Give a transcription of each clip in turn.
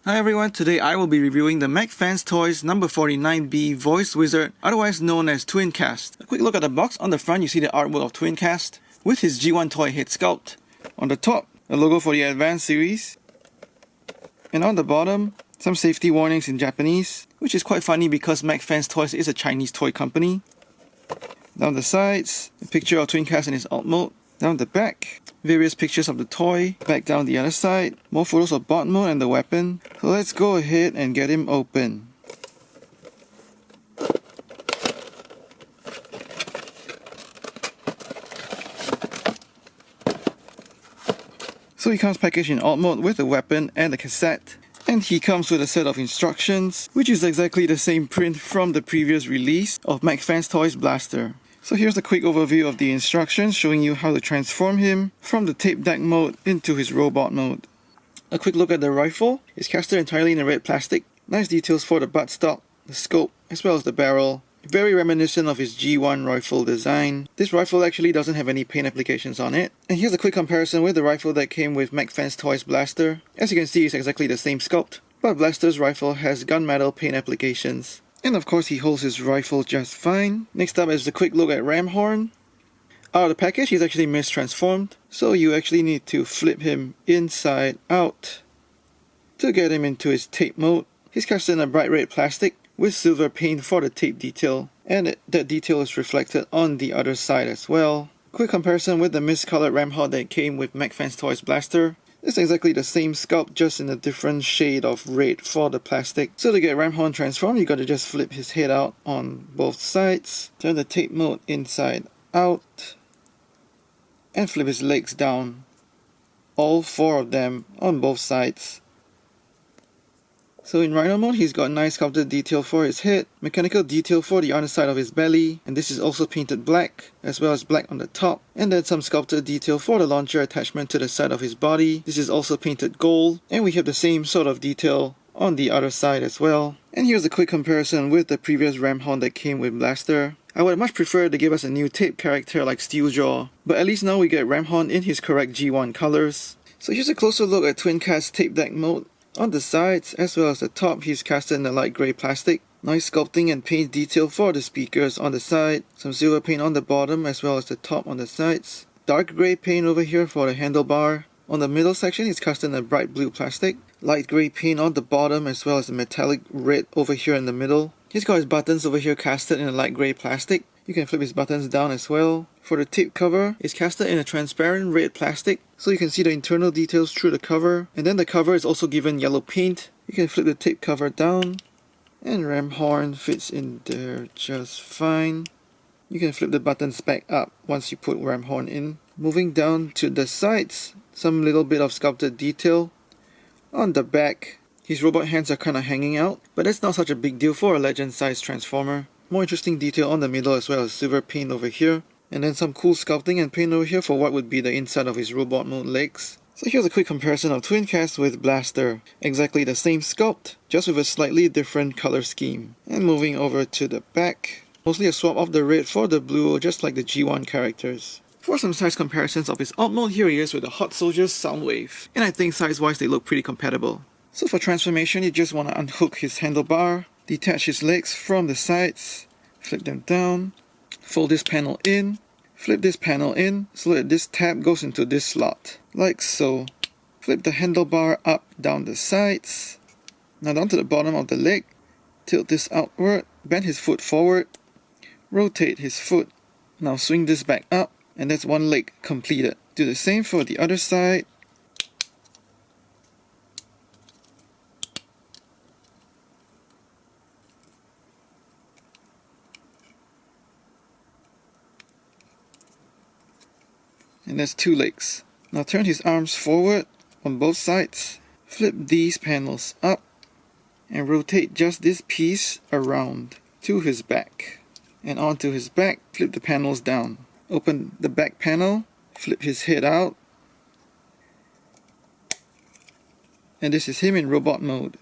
Hi everyone, today I will be reviewing the Mech Fans Toys number 49B Voice Wizard, otherwise known as Twincast. A quick look at the box. On the front you see the artwork of Twincast with his G1 toy head sculpt. On the top, the logo for the Advanced series. And on the bottom, some safety warnings in Japanese, which is quite funny because Mech Fans Toys is a Chinese toy company. Down the sides, a picture of Twincast in his alt mode. Down the back, various pictures of the toy. Back down the other side, more photos of bot mode and the weapon. So let's go ahead and get him open. So he comes packaged in alt mode with the weapon and the cassette. And he comes with a set of instructions, which is exactly the same print from the previous release of Mech Fans Toys Blaster. So here's a quick overview of the instructions showing you how to transform him from the tape deck mode into his robot mode. A quick look at the rifle. It's casted entirely in a red plastic. Nice details for the buttstock, the scope, as well as the barrel. Very reminiscent of his G1 rifle design. This rifle actually doesn't have any paint applications on it. And here's a quick comparison with the rifle that came with Mech Fans Toys Blaster. As you can see, it's exactly the same sculpt, but Blaster's rifle has gunmetal paint applications. And of course he holds his rifle just fine. Next up is a quick look at Ramhorn. Out of the package he's actually mistransformed, so you actually need to flip him inside out to get him into his tape mode. He's cast in a bright red plastic with silver paint for the tape detail, and that detail is reflected on the other side as well. Quick comparison with the miscolored Ramhorn that came with Mech Fans Toys Blaster. It's exactly the same sculpt, just in a different shade of red for the plastic. So to get Ramhorn transformed, you gotta just flip his head out on both sides, turn the tape mode inside out, and flip his legs down. All four of them on both sides. So in Rhino mode, he's got nice sculpted detail for his head, mechanical detail for the underside of his belly, and this is also painted black, as well as black on the top, and then some sculpted detail for the launcher attachment to the side of his body. This is also painted gold, and we have the same sort of detail on the other side as well. And here's a quick comparison with the previous Ramhorn that came with Blaster. I would much prefer to give us a new tape character like Steeljaw, but at least now we get Ramhorn in his correct G1 colors. So here's a closer look at Twincast's tape deck mode. On the sides, as well as the top, he's casted in a light grey plastic. Nice sculpting and paint detail for the speakers on the side. Some silver paint on the bottom as well as the top on the sides. Dark grey paint over here for the handlebar. On the middle section, he's cast in a bright blue plastic. Light grey paint on the bottom as well as a metallic red over here in the middle. He's got his buttons over here casted in a light grey plastic. You can flip his buttons down as well. For the tape cover, it's casted in a transparent red plastic, so you can see the internal details through the cover. And then the cover is also given yellow paint. You can flip the tape cover down, and Ramhorn fits in there just fine. You can flip the buttons back up once you put Ramhorn in. Moving down to the sides, some little bit of sculpted detail. On the back, his robot hands are kinda hanging out, but that's not such a big deal for a legend-sized transformer. More interesting detail on the middle as well as silver paint over here. And then some cool sculpting and paint over here for what would be the inside of his robot mode legs. So here's a quick comparison of Twincast with Blaster. Exactly the same sculpt, just with a slightly different color scheme. And moving over to the back, mostly a swap of the red for the blue, just like the G1 characters. For some size comparisons of his alt mode, here he is with the Hot Soldiers Soundwave. And I think size-wise they look pretty compatible. So for transformation, you just want to unhook his handlebar, detach his legs from the sides, flip them down, fold this panel in, flip this panel in so that this tab goes into this slot, like so. Flip the handlebar up down the sides, now down to the bottom of the leg, tilt this outward, bend his foot forward, rotate his foot, now swing this back up, and that's one leg completed. Do the same for the other side. And that's two legs. Now turn his arms forward on both sides, flip these panels up, and rotate just this piece around to his back. And onto his back, flip the panels down. Open the back panel, flip his head out, and this is him in robot mode.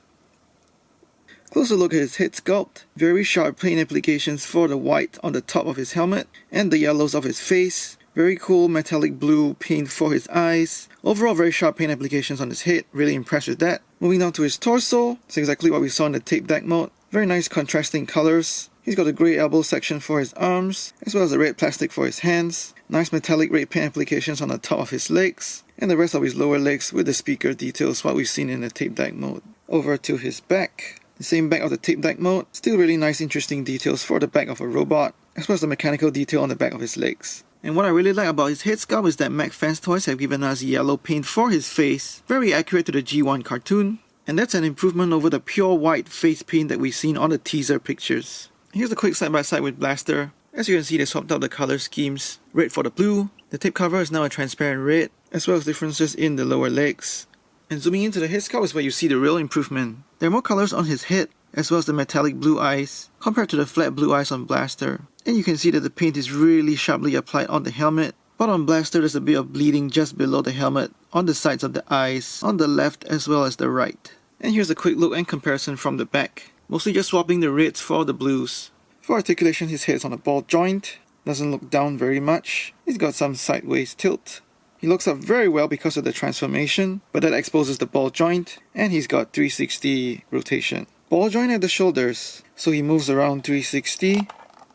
Closer look at his head sculpt. Very sharp paint applications for the white on the top of his helmet and the yellows of his face. Very cool metallic blue paint for his eyes. Overall very sharp paint applications on his head, really impressed with that. Moving down to his torso, it's exactly what we saw in the tape deck mode. Very nice contrasting colors. He's got a grey elbow section for his arms, as well as a red plastic for his hands. Nice metallic red paint applications on the top of his legs, and the rest of his lower legs with the speaker details, what we've seen in the tape deck mode. Over to his back. The same back of the tape deck mode. Still really nice interesting details for the back of a robot, as well as the mechanical detail on the back of his legs. And what I really like about his head sculpt is that Mech Fans Toys have given us yellow paint for his face, very accurate to the G1 cartoon, and that's an improvement over the pure white face paint that we've seen on the teaser pictures. Here's a quick side-by-side with Blaster. As you can see, they swapped out the color schemes. Red for the blue, the tape cover is now a transparent red, as well as differences in the lower legs. And zooming into the head sculpt is where you see the real improvement. There are more colors on his head, as well as the metallic blue eyes, compared to the flat blue eyes on Blaster. And you can see that the paint is really sharply applied on the helmet, but on Blaster there's a bit of bleeding just below the helmet, on the sides of the eyes, on the left as well as the right. And here's a quick look and comparison from the back, mostly just swapping the reds for the blues. For articulation, his head's on a ball joint, doesn't look down very much, he's got some sideways tilt. He looks up very well because of the transformation, but that exposes the ball joint, and he's got 360 rotation. Ball joint at the shoulders, so he moves around 360,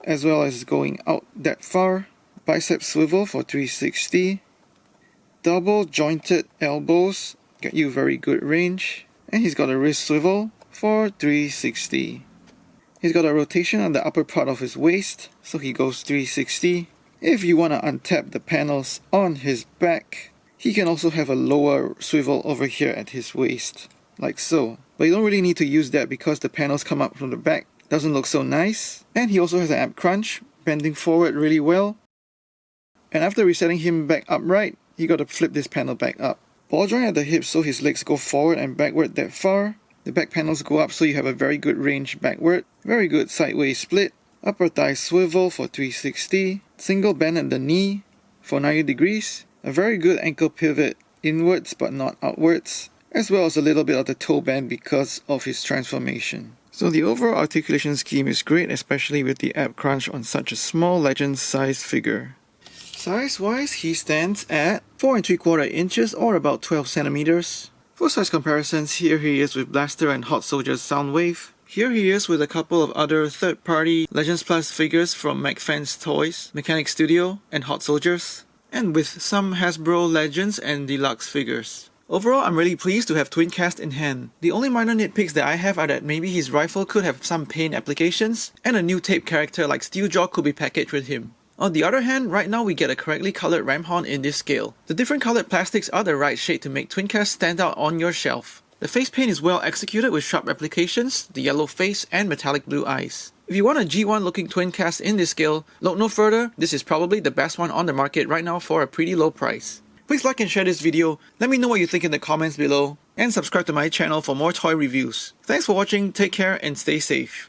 as well as going out that far. Bicep swivel for 360. Double jointed elbows, get you very good range. And he's got a wrist swivel for 360. He's got a rotation on the upper part of his waist, so he goes 360. If you want to untap the panels on his back, he can also have a lower swivel over here at his waist, like so. But you don't really need to use that because the panels come up from the back. Doesn't look so nice. And he also has an ab crunch, bending forward really well. And after resetting him back upright, you got to flip this panel back up. Ball joint at the hips so his legs go forward and backward that far. The back panels go up so you have a very good range backward. Very good sideways split. Upper thigh swivel for 360. Single bend at the knee for 90 degrees. A very good ankle pivot inwards but not outwards. As well as a little bit of the toe bend because of his transformation. So the overall articulation scheme is great, especially with the ab crunch on such a small legend-sized figure. Size-wise, he stands at 4 3/4 inches or about 12 centimeters. For size comparisons, here he is with Blaster and Hot Soldier's Soundwave. Here he is with a couple of other third-party Legends Plus figures from Mech Fans Toys, Mechanic Studio, and Hot Soldiers, and with some Hasbro Legends and Deluxe figures. Overall, I'm really pleased to have Twincast in hand. The only minor nitpicks that I have are that maybe his rifle could have some paint applications, and a new tape character like Steeljaw could be packaged with him. On the other hand, right now we get a correctly colored Ramhorn in this scale. The different colored plastics are the right shade to make Twincast stand out on your shelf. The face paint is well executed with sharp applications, the yellow face, and metallic blue eyes. If you want a G1 looking Twincast in this scale, look no further, this is probably the best one on the market right now for a pretty low price. Please like and share this video, let me know what you think in the comments below, and subscribe to my channel for more toy reviews. Thanks for watching, take care and stay safe.